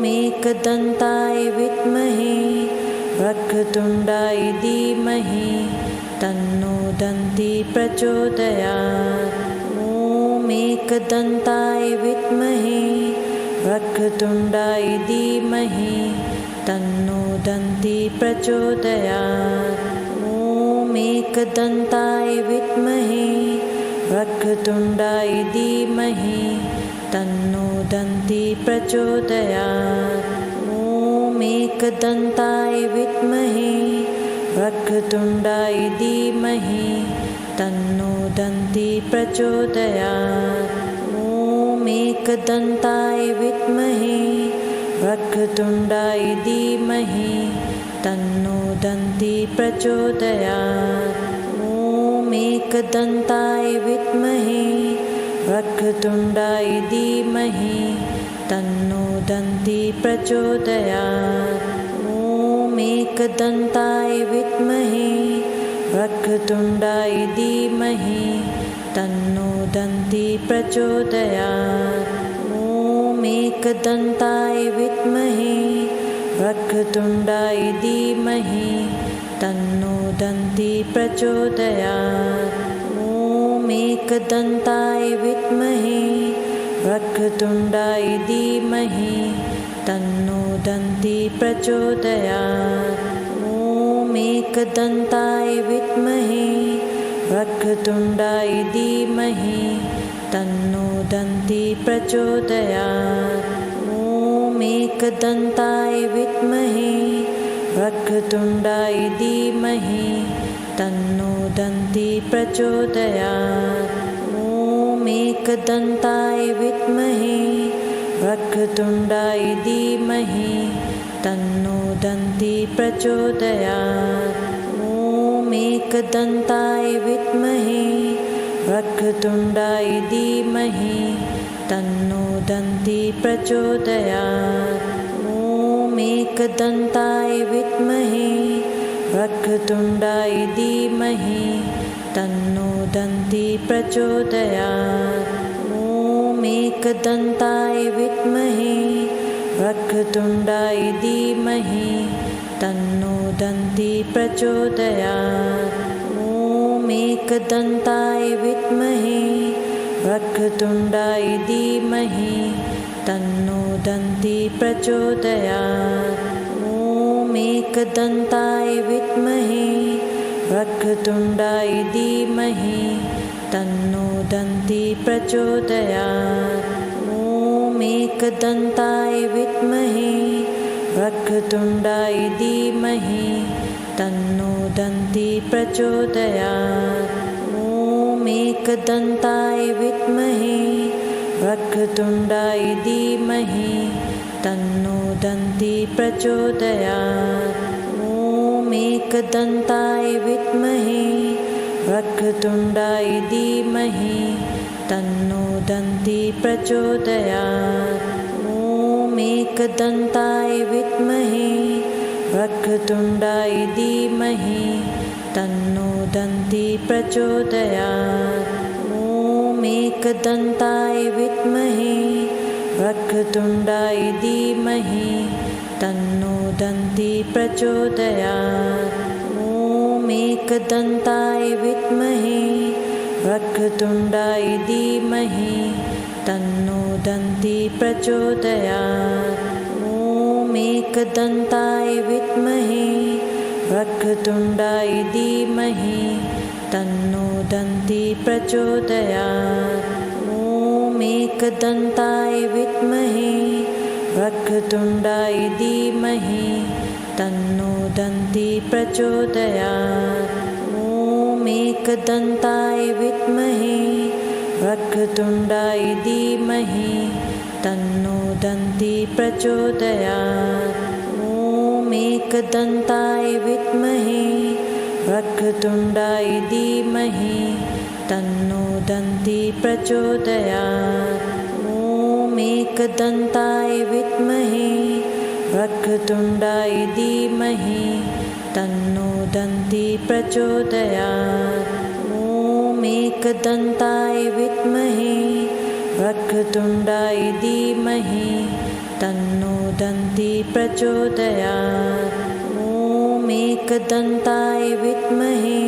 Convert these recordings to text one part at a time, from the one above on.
ॐ एकदन्ताय विद्महे वक्रतुण्डाय धीमहि तन्नो दन्ती प्रचोदयात्। ॐ एकदन्ताय विद्महे वक्रतुण्डाय धीमहि तन्नो दन्ती प्रचोदयात्। ॐ एकदन्ताय विद्महे वक्रतुण्डाय धीमहि तन्नो दन्ती प्रचोदयात्। ॐ एकदन्ताय विद्महे वक्रतुण्डाय धीमहि तन्नो दन्ती प्रचोदयात्। ॐ एकदन्ताय विद्महे वक्रतुण्डाय धीमहि तन्नो दन्ती प्रचोदयात्। ॐ एकदन्ताय विद्महे वक्रतुण्डाय धीमहि तन्नो दन्ती प्रचोदयात्। ॐ एकदन्ताय विद्महे वक्रतुण्डाय धीमहि तन्नो दन्ती प्रचोदयात्। ॐ एकदन्ताय विद्महे वक्रतुण्डाय धीमहि तन्नो दन्ती प्रचोदयात्। ॐ एकदन्ताय विद्महे वक्रतुण्डाय धीमहि तन्नो दन्ती प्रचोदयात्। ॐ एकदन्ताय विद्महे वक्रतुण्डाय धीमहि तन्नो दन्ती प्रचोदयात्। ॐ एकदन्ताय विद्महे वक्रतुण्डाय धीमहि तन्नो दन्ती प्रचोदयात्। ॐ एकदन्ताय विद्महे वक्रतुण्डाय धीमहि तन्नो दन्ती प्रचोदयात्। ॐ एकदन्ताय विद्महे वक्रतुण्डाय धीमहि तन्नो दन्ती प्रचोदयात्। ॐ एकदन्ताय विद्महे वक्रतुण्डाय धीमहि तन्नो दन्ती प्रचोदयात्। ॐ एकदन्ताय विद्महे वक्रतुण्डाय धीमहि तन्नो दन्ती प्रचोदयात्। ॐ एकदन्ताय विद्महे वक्रतुण्डाय धीमहि तन्नो दन्ती प्रचोदयात्। ॐ एकदन्ताय विद्महे वक्रतुण्डाय धीमहि तन्नो दन्ती प्रचोदयात्। ॐ एकदन्ताय विद्महे वक्रतुण्डाय धीमहि तन्नो दन्ती प्रचोदयात्। ॐ एकदन्ताय विद्महे वक्रतुण्डाय धीमहि तन्नो दन्ती प्रचोदयात्। ॐ एकदन्ताय विद्महे वक्रतुण्डाय धीमहि तन्नो दन्ती प्रचोदयात्। ॐ एकदन्ताय विद्महे वक्रतुण्डाय धीमहि तन्नो दन्ती प्रचोदयात्। ॐ एकदन्ताय विद्महे वक्रतुण्डाय धीमहि तन्नो दन्ती प्रचोदयात्। ॐ एकदन्ताय विद्महे वक्रतुण्डाय धीमहि तन्नो दन्ती प्रचोदयात्। ॐ एकदन्ताय विद्महे वक्रतुण्डाय धीमहि तन्नो दन्ती प्रचोदयात्। ॐ एकदन्ताय विद्महे वक्रतुण्डाय धीमहि तन्नो दन्ती प्रचोदयात्। ॐ एकदन्ताय विद्महे वक्रतुण्डाय धीमहि तन्नो दन्ती प्रचोदयात्। ॐ एकदन्ताय विद्महे वक्रतुण्डाय धीमहि तन्नो दन्ती प्रचोदयात्। ॐ एकदन्ताय विद्महे वक्रतुण्डाय धीमहि तन्नो दन्ती प्रचोदयात्। ॐ एकदन्ताय विद्महे वक्रतुण्डाय धीमहि तन्नो दन्ती प्रचोदयात्। ॐ एकदन्ताय विद्महे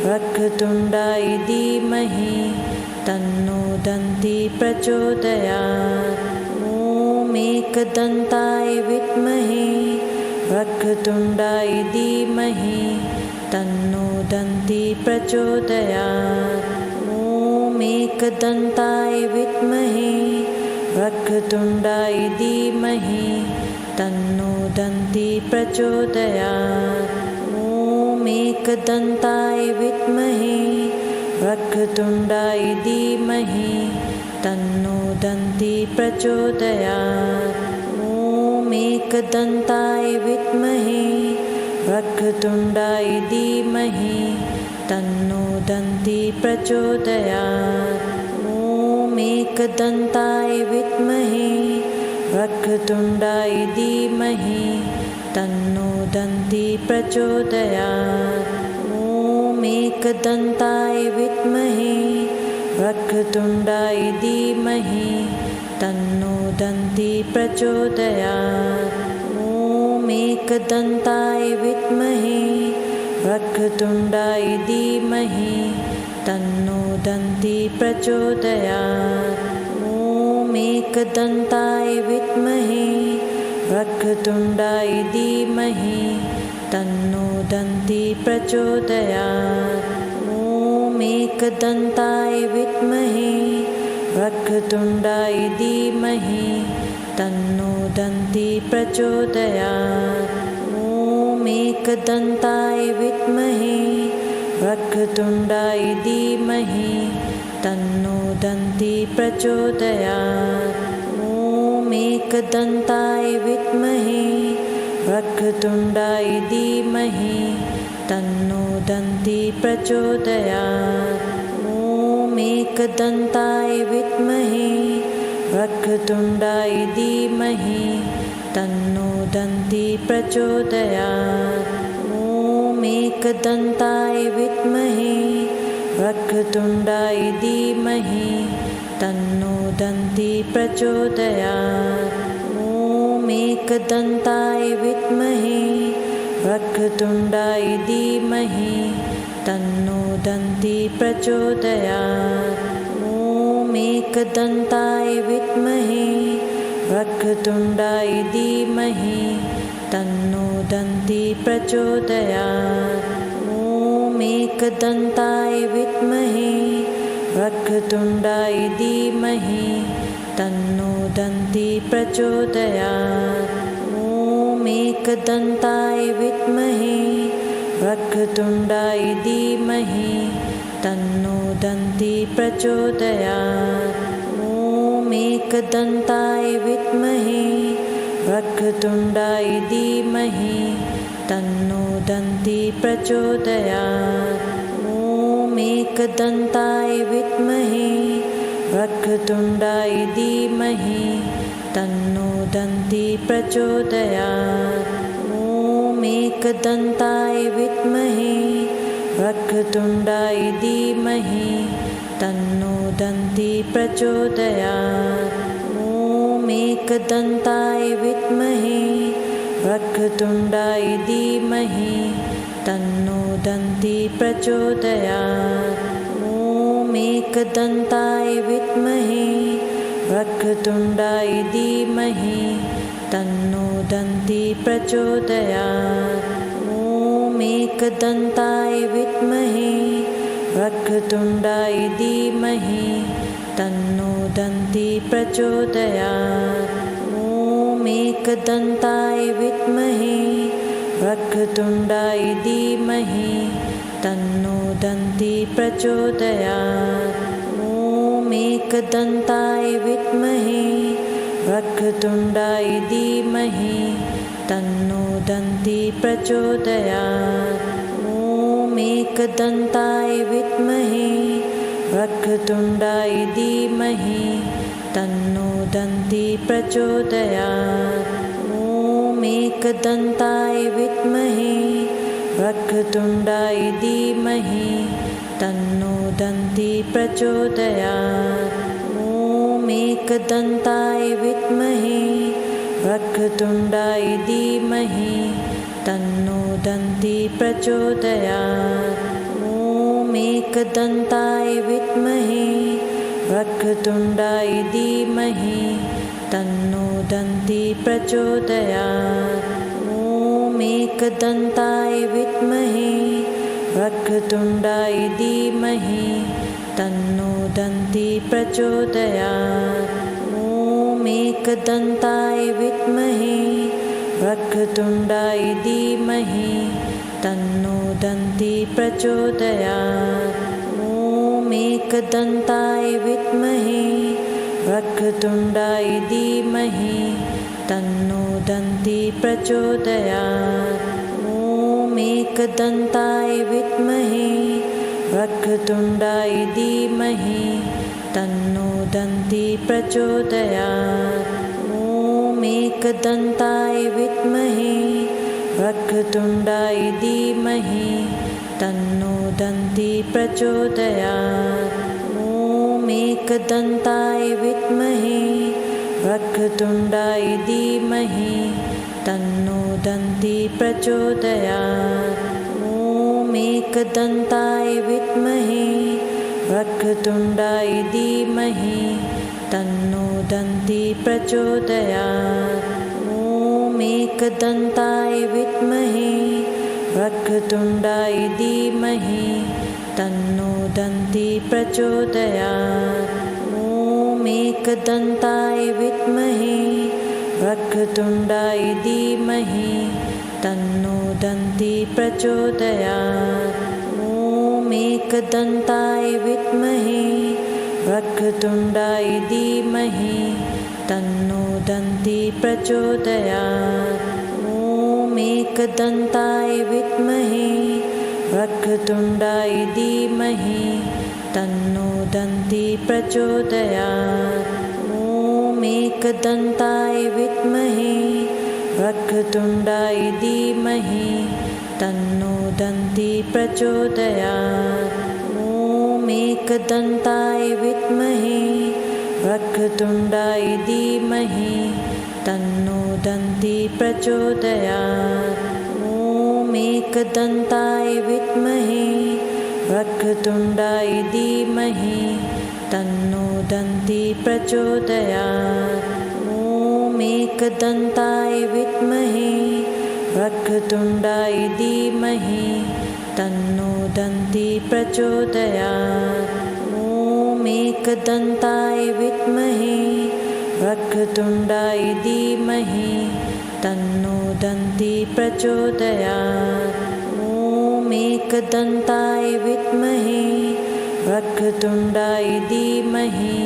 वक्रतुण्डाय धीमहि तन्नो दन्ती प्रचोदयात्। ॐ एकदन्ताय विद्महे वक्रतुण्डाय धीमहि तन्नो दन्ती प्रचोदयात्। ॐ एकदन्ताय विद्महे वक्रतुण्डाय धीमहि तन्नो दन्ती प्रचोदयात्। ॐ एकदन्ताय विद्महे वक्रतुण्डाय धीमहि तन्नो दन्ती प्रचोदयात्। ॐ एकदन्ताय विद्महे वक्रतुण्डाय धीमहि तन्नो दन्ती प्रचोदयात्। ॐ एकदन्ताय विद्महे वक्रतुण्डाय धीमहि तन्नो दन्ती प्रचोदयात्। ॐ एकदन्ताय विद्महे वक्रतुण्डाय धीमहि तन्नो दन्ती प्रचोदयात्। ॐ एकदन्ताय विद्महे वक्रतुण्डाय धीमहि तन्नो दन्ती प्रचोदयात्। ॐ एकदन्ताय विद्महे वक्रतुण्डाय धीमहि तन्नो दन्ती प्रचोदयात्। ॐ एकदन्ताय विद्महे वक्रतुण्डाय धीमहि तन्नो दन्ती प्रचोदयात्। ॐ एकदन्ताय विद्महे वक्रतुण्डाय धीमहि तन्नो दन्ती प्रचोदयात्। ॐ एकदन्ताय विद्महे वक्रतुण्डाय धीमहि तन्नो दन्ती प्रचोदयात्। ॐ एकदन्ताय विद्महे वक्रतुण्डाय धीमहि तन्नो दन्ती प्रचोदयात्। ॐ एकदन्ताय विद्महे वक्रतुण्डाय धीमहि तन्नो दन्ती प्रचोदयात्। ॐ एकदन्ताय विद्महे वक्रतुण्डाय धीमहि तन्नो दन्ती प्रचोदयात्। ॐ एकदन्ताय विद्महे वक्रतुण्डाय धीमहि तन्नो दन्ती प्रचोदयात्। ॐ एकदन्ताय विद्महे वक्रतुण्डाय धीमहि तन्नो दन्ती प्रचोदयात्। ॐ एकदन्ताय विद्महे वक्रतुण्डाय धीमहि तन्नो दन्ती प्रचोदयात्। ॐ एकदन्ताय विद्महे वक्रतुण्डाय धीमहि तन्नो दन्ती प्रचोदयात्। ॐ एकदन्ताय विद्महे वक्रतुण्डाय धीमहि तन्नो दन्ती प्रचोदयात्। ॐ एकदन्ताय विद्महे वक्रतुण्डाय धीमहि तन्नो दन्ती प्रचोदयात्। ॐ एकदन्ताय विद्महे वक्रतुण्डाय धीमहि तन्नो दन्ती प्रचोदयात्। ॐ एकदन्ताय विद्महे वक्रतुण्डाय धीमहि तन्नो दन्ती प्रचोदयात्। ॐ एकदन्ताय विद्महे वक्रतुण्डाय धीमहि तन्नो दन्ती प्रचोदयात्। ॐ एकदन्ताय विद्महे वक्रतुण्डाय धीमहि तन्नो दन्ती प्रचोदयात्। ॐ एकदन्ताय विद्महे वक्रतुण्डाय धीमहि तन्नो दन्ती प्रचोदयात्। ॐ एकदन्ताय विद्महे वक्रतुण्डाय धीमहि तन्नो दन्ती प्रचोदयात्। ॐ एकदन्ताय विद्महे वक्रतुण्डाय धीमहि तन्नो दन्ती प्रचोदयात्। ॐ एकदन्ताय विद्महे वक्रतुण्डाय धीमहि तन्नो दन्ती प्रचोदयात्। ॐ एकदन्ताय विद्महे वक्रतुण्डाय धीमहि तन्नो दन्ती प्रचोदयात्। ॐ एकदन्ताय विद्महे वक्रतुण्डाय धीमहि तन्नो दन्ती प्रचोदयात्। ॐ एकदन्ताय विद्महे वक्रतुण्डाय धीमहि तन्नो दन्ती प्रचोदयात्। ॐ एकदन्ताय विद्महे वक्रतुण्डाय धीमहि तन्नो दन्ती प्रचोदयात्। ॐ एकदन्ताय विद्महे वक्रतुण्डाय धीमहि तन्नो दन्ती प्रचोदयात्। ॐ एकदन्ताय विद्महे वक्रतुण्डाय धीमहि तन्नो दन्ती प्रचोदयात्। ॐ एकदन्ताय विद्महे वक्रतुण्डाय धीमहि तन्नो दन्ती प्रचोदयात्। ॐ एकदन्ताय विद्महे वक्रतुण्डाय धीमहि तन्नो दन्ती प्रचोदयात्। ॐ एकदन्ताय विद्महे वक्रतुण्डाय धीमहि तन्नो दन्ती प्रचोदयात्। ॐ एकदन्ताय विद्महे वक्रतुण्डाय धीमहि तन्नो दन्ती प्रचोदयात्। ॐ एकदन्ताय विद्महे वक्रतुण्डाय धीमहि तन्नो दन्ती प्रचोदयात्। ॐ एकदन्ताय विद्महे वक्रतुण्डाय धीमहि तन्नो दन्ती प्रचोदयात्। ॐ एकदन्ताय विद्महे वक्रतुण्डाय धीमहि तन्नो दन्ती प्रचोदयात्। ॐ एकदन्ताय विद्महे वक्रतुण्डाय धीमहि तन्नो दन्ती प्रचोदयात्। ॐ एकदन्ताय विद्महे वक्रतुण्डाय धीमहि तन्नो दन्ती प्रचोदयात्। ॐ एकदन्ताय विद्महे वक्रतुण्डाय धीमहि तन्नो दन्ती प्रचोदयात्। ॐ एकदन्ताय विद्महे वक्रतुण्डाय धीमहि तन्नो दन्ती प्रचोदयात्। ॐ एकदन्ताय विद्महे वक्रतुण्डाय धीमहि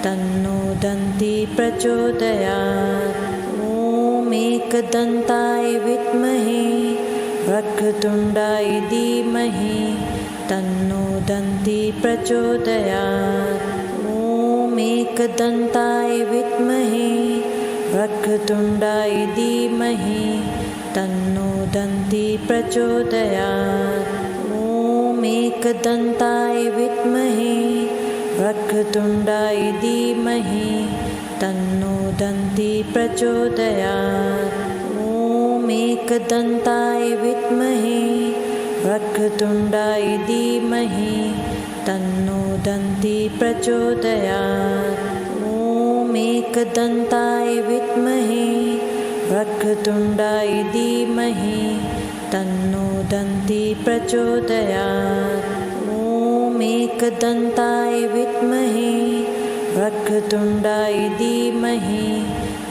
तन्नो दन्ती प्रचोदयात्। ॐ एकदन्ताय विद्महे वक्रतुण्डाय धीमहि तन्नो दन्ती प्रचोदयात्। ॐ एकदन्ताय विद्महे वक्रतुण्डाय धीमहि तन्नो दन्ती प्रचोदयात्। ॐ एकदन्ताय विद्महे वक्रतुण्डाय धीमहि तन्नो दन्ती प्रचोदयात्। ॐ एकदन्ताय विद्महे वक्रतुण्डाय धीमहि तन्नो दन्ती प्रचोदयात्। ॐ एकदन्ताय विद्महे वक्रतुण्डाय धीमहि तन्नो दन्ती प्रचोदयात्। ॐ एकदन्ताय विद्महे वक्रतुण्डाय धीमहि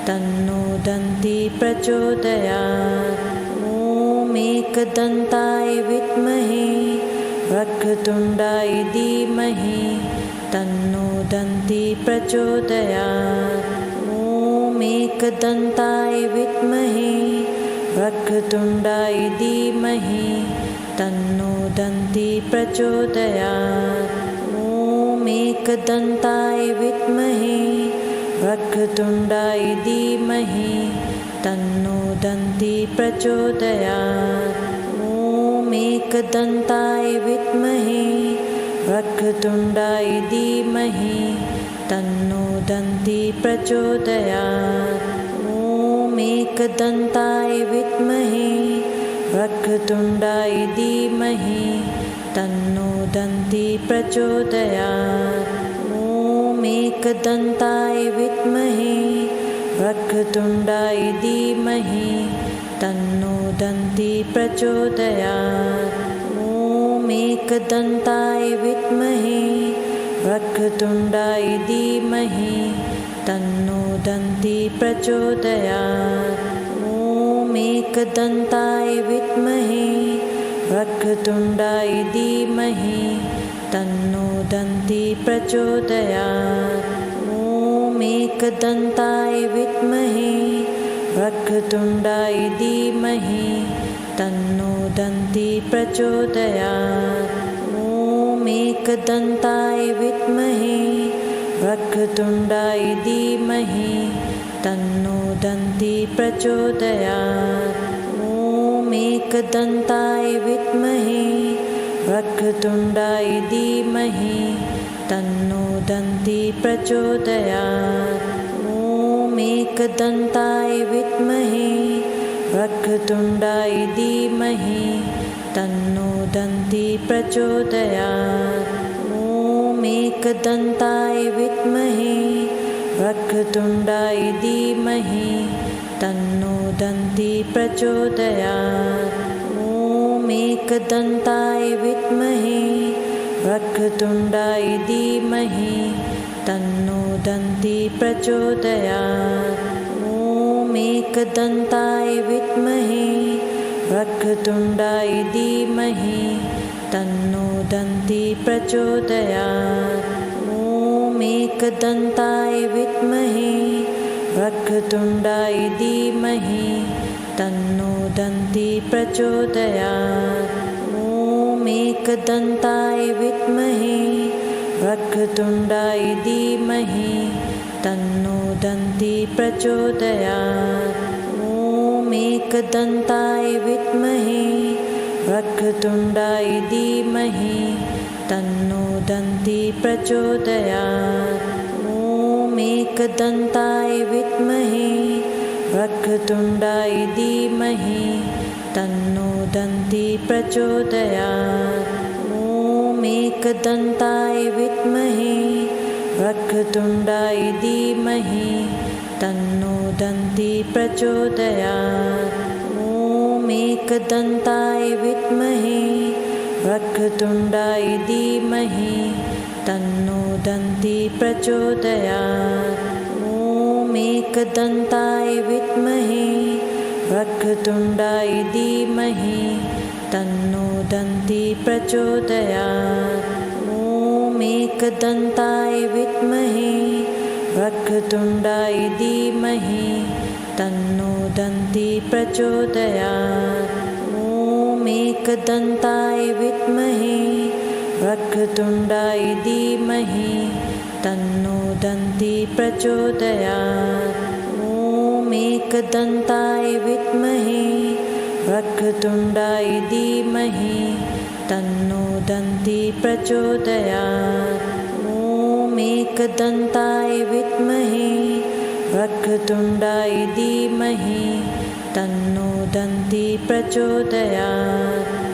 तन्नो दन्ती प्रचोदयात्। ॐ एकदन्ताय विद्महे वक्रतुण्डाय धीमहि तन्नो दन्ती प्रचोदयात्। ॐ एकदन्ताय विद्महे वक्रतुण्डाय धीमहि तन्नो दन्ती प्रचोदयात्। ॐ एकदन्ताय विद्महे वक्रतुण्डाय धीमहि तन्नो दन्ती प्रचोदयात्। ॐ एकदन्ताय विद्महे वक्रतुण्डाय धीमहि तन्नो दन्ती प्रचोदयात्। ॐ एकदन्ताय विद्महे वक्रतुण्डाय धीमहि तन्नो दन्ती प्रचोदयात्। ॐ एकदन्ताय विद्महे वक्रतुण्डाय धीमहि तन्नो दन्ती प्रचोदयात्। ॐ एकदन्ताय विद्महे वक्रतुण्डाय धीमहि तन्नो दन्ती प्रचोदयात्। ॐ एकदन्ताय विद्महे वक्रतुण्डाय धीमहि तन्नो दन्ती प्रचोदयात्। ॐ एकदन्ताय विद्महे वक्रतुण्डाय धीमहि तन्नो दन्ती प्रचोदयात्। ॐ एकदन्ताय विद्महे वक्रतुण्डाय धीमहि तन्नो दन्ती प्रचोदयात्। ॐ एकदन्ताय विद्महे वक्रतुण्डाय धीमहि तन्नो दन्ती प्रचोदयात्। ॐ एकदन्ताय विद्महे वक्रतुण्डाय धीमहि तन्नो दन्ती प्रचोदयात्। ॐ एकदन्ताय विद्महे वक्रतुण्डाय धीमहि तन्नो दन्ती प्रचोदयात्। ॐ एकदन्ताय विद्महे वक्रतुण्डाय धीमहि तन्नो दन्ती प्रचोदयात्। ॐ एकदन्ताय विद्महे वक्रतुण्डाय धीमहि तन्नो दन्ती प्रचोदयात्। ॐ एकदन्ताय विद्महे वक्रतुण्डाय धीमहि तन्नो दन्ती प्रचोदयात्। ॐ एकदन्ताय विद्महे वक्रतुण्डाय धीमहि तन्नो दन्ती प्रचोदयात्। ॐ एकदन्ताय विद्महे वक्रतुण्डाय धीमहि तन्नो दन्ती प्रचोदयात्। ॐ एकदन्ताय विद्महे वक्रतुण्डाय धीमहि तन्नो दन्ती प्रचोदयात्। ॐ एकदन्ताय विद्महे वक्रतुण्डाय धीमहि तन्नो दन्ती प्रचोदयात्। ॐ एकदन्ताय विद्महे वक्रतुण्डाय धीमहि तन्नो दन्ती प्रचोदयात्। ॐ एकदन्ताय विद्महे वक्रतुण्डाय धीमहि तन्नो दन्ती प्रचोदयात्। ॐ एकदन्ताय विद्महे वक्रतुण्डाय धीमहि तन्नो दन्ती प्रचोदयात्। ॐ एकदन्ताय विद्महे वक्रतुण्डाय धीमहि तन्नो दन्ती प्रचोदयात्। ॐ एकदन्ताय विद्महे वक्रतुण्डाय धीमहि तन्नो दन्ती प्रचोदयात्। ॐ एकदन्ताय विद्महे वक्रतुण्डाय धीमहि तन्नो दन्ती प्रचोदयात्।